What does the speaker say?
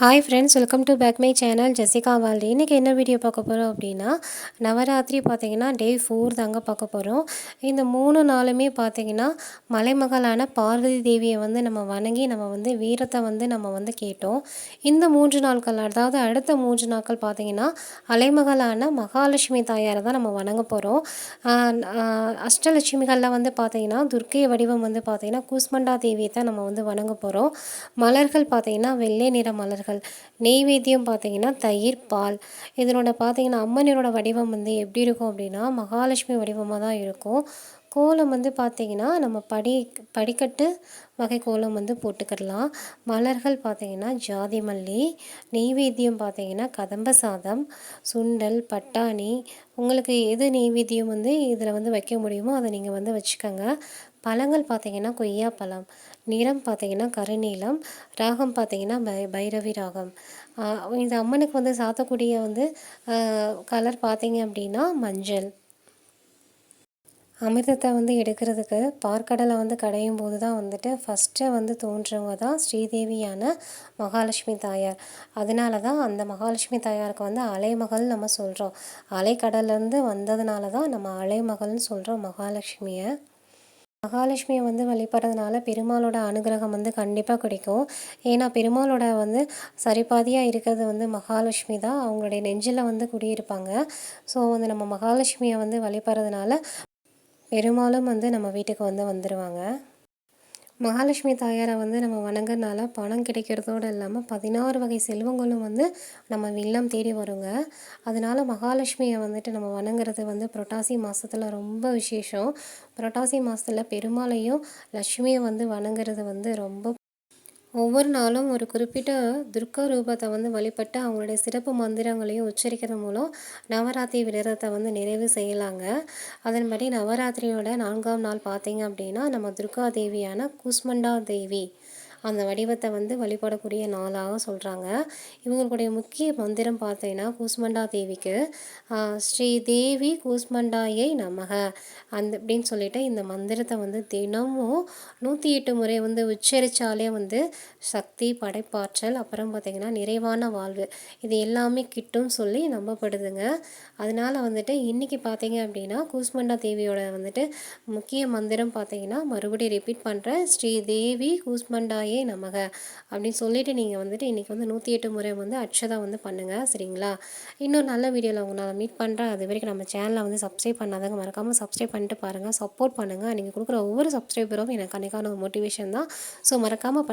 Hi friends, welcome to back my channel Jessica Valdi. இன்றைக்கி என்ன video பார்க்க போகிறோம் அப்படின்னா, நவராத்திரி பார்த்திங்கன்னா டே 4 தாங்க பார்க்க போகிறோம். இந்த 3 நாளுமே பார்த்திங்கன்னா மலைமகளான பார்வதி தேவியை வந்து நம்ம வணங்கி நம்ம வந்து வீரத்தை வந்து நம்ம வந்து கேட்டோம். இந்த 3 நாட்கள், அதாவது அடுத்த 3 நாட்கள் பார்த்திங்கன்னா அலைமகளான மகாலட்சுமி தாயாரை தான் நம்ம வணங்க போகிறோம். அஷ்டலட்சுமிகளில் வந்து பார்த்திங்கன்னா துர்க்கை வடிவம் வந்து பார்த்திங்கன்னா கூஸ்மண்டா தேவியை தான் நம்ம வந்து வணங்க போகிறோம். மலர்கள் பார்த்திங்கன்னா வெள்ளை நிற மலர்கள், நெய்வேத்தியம் பார்த்திங்கன்னா தயிர், பால். இதனோட பார்த்திங்கன்னா அம்மனோட வடிவம் வந்து எப்படி இருக்கும் அப்படின்னா மகாலட்சுமி வடிவமாக தான் இருக்கும். கோலம் வந்து பார்த்திங்கன்னா நம்ம படிக்கட்டு வகை கோலம் வந்து போட்டுக்கிடலாம். மலர்கள் பார்த்திங்கன்னா ஜாதி மல்லி, நெய்வேத்தியம் பார்த்திங்கன்னா கதம்ப சாதம், சுண்டல், பட்டாணி. உங்களுக்கு எது நெய்வேத்தியம் வந்து இதில் வந்து வைக்க முடியுமோ அதை நீங்கள் வந்து வச்சுக்கோங்க. பழங்கள் பார்த்திங்கன்னா கொய்யாப்பழம், நிறம் பார்த்திங்கன்னா கருநீலம், ராகம் பார்த்திங்கன்னா பைரவி ராகம். இந்த அம்மனுக்கு வந்து சாத்தக்கூடிய வந்து கலர் பார்த்திங்க அப்படின்னா மஞ்சள். அமிர்தத்தை வந்து எடுக்கிறதுக்கு பார்க்கடலை வந்து கடையும் போது தான் வந்துட்டு ஃபஸ்ட்டு வந்து தோன்றவங்க தான் ஸ்ரீதேவியான மகாலட்சுமி தாயார். அதனால தான் அந்த மகாலட்சுமி தாயாருக்கு வந்து அலைமகள் நம்ம சொல்கிறோம். அலைக்கடல்லேருந்து வந்ததுனால தான் நம்ம அலைமகள்னு சொல்கிறோம் மகாலட்சுமியை. மகாலட்சுமியை வந்து வழிபடுறதுனால பெருமாளோட அனுகிரகம் வந்து கண்டிப்பாக கிடைக்கும். ஏன்னா பெருமாளோட வந்து சரிபாதியாக இருக்கிறது வந்து மகாலட்சுமி தான். அவங்களுடைய நெஞ்சில் வந்து குடியிருப்பாங்க. ஸோ வந்து நம்ம மகாலட்சுமியை வந்து வழிபடுறதுனால பெருமாளும் வந்து நம்ம வீட்டுக்கு வந்து வந்துடுவாங்க. மகாலட்சுமி தாயாரை வந்து நம்ம வணங்குறதுனால பணம் கிடைக்கிறதோடு இல்லாமல் 16 வகை செல்வங்களும் வந்து நம்ம இல்லம் தேடி வருங்க. அதனால் மகாலட்சுமியை வந்துட்டு நம்ம வணங்குறது வந்து புரட்டாசி மாதத்தில் ரொம்ப விசேஷம். புரட்டாசி மாதத்தில் பெருமாளையும் லட்சுமியை வந்து வணங்குறது வந்து ரொம்ப ஒவ்வொரு நாளும் ஒரு குறிப்பிட்ட துர்கா ரூபத்தை வந்து வழிபட்டு அவங்களுடைய சிறப்பு மந்திரங்களையும் உச்சரிக்கிறது மூலம் நவராத்திரி விரதத்தை வந்து நிறைவு செய்யலாங்க. அதன்படி நவராத்திரியோட 4ஆம் நாள் பார்த்தீங்க அப்படின்னா நம்ம துர்கா தேவியான கூஸ்மண்டா தேவி அந்த வடிவத்தை வந்து வழிபடக்கூடிய நாளாக சொல்கிறாங்க. இவங்களுடைய முக்கிய மந்திரம் பார்த்தீங்கன்னா கூஸ்மண்டா தேவிக்கு ஸ்ரீ தேவி கூஸ்மண்டாயை நமக அப்படின்னு சொல்லிட்டு இந்த மந்திரத்தை வந்து தினமும் 108 முறை வந்து உச்சரித்தாலே வந்து சக்தி, படைப்பாற்றல், அப்புறம் பார்த்திங்கன்னா நிறைவான வாழ்வு இது எல்லாமே கிட்டும்னு சொல்லி நம்பப்படுதுங்க. அதனால் வந்துட்டு இன்றைக்கி பார்த்தீங்க அப்படின்னா கூஸ்மண்டா தேவியோட வந்துட்டு முக்கிய மந்திரம் பார்த்தீங்கன்னா மறுபடியும் ரிப்பீட் பண்ணுறேன், ஸ்ரீ தேவி கூஸ்மண்டாயே நமக அப்படின்னு சொல்லிட்டு நீங்கள் வந்துட்டு இன்றைக்கி வந்து 108 முறை வந்து அட்சதா வந்து பண்ணுங்கள். சரிங்களா? இன்னொரு நல்ல வீடியோவில் உங்களால் மீட் பண்ணுறேன். அது வரைக்கும் நம்ம சேனலை வந்து சப்ஸ்கிரைப் பண்ணாதவங்க மறக்காமல் சப்ஸ்கிரைப் பண்ணிட்டு பாருங்கள், சப்போர்ட் பண்ணுங்கள். நீங்கள் கொடுக்குற ஒவ்வொரு சப்ஸ்கிரைபரும் எனக்கு அன்றைக்கான ஒரு மோட்டிவேஷன் தான். ஸோ மறக்காமல்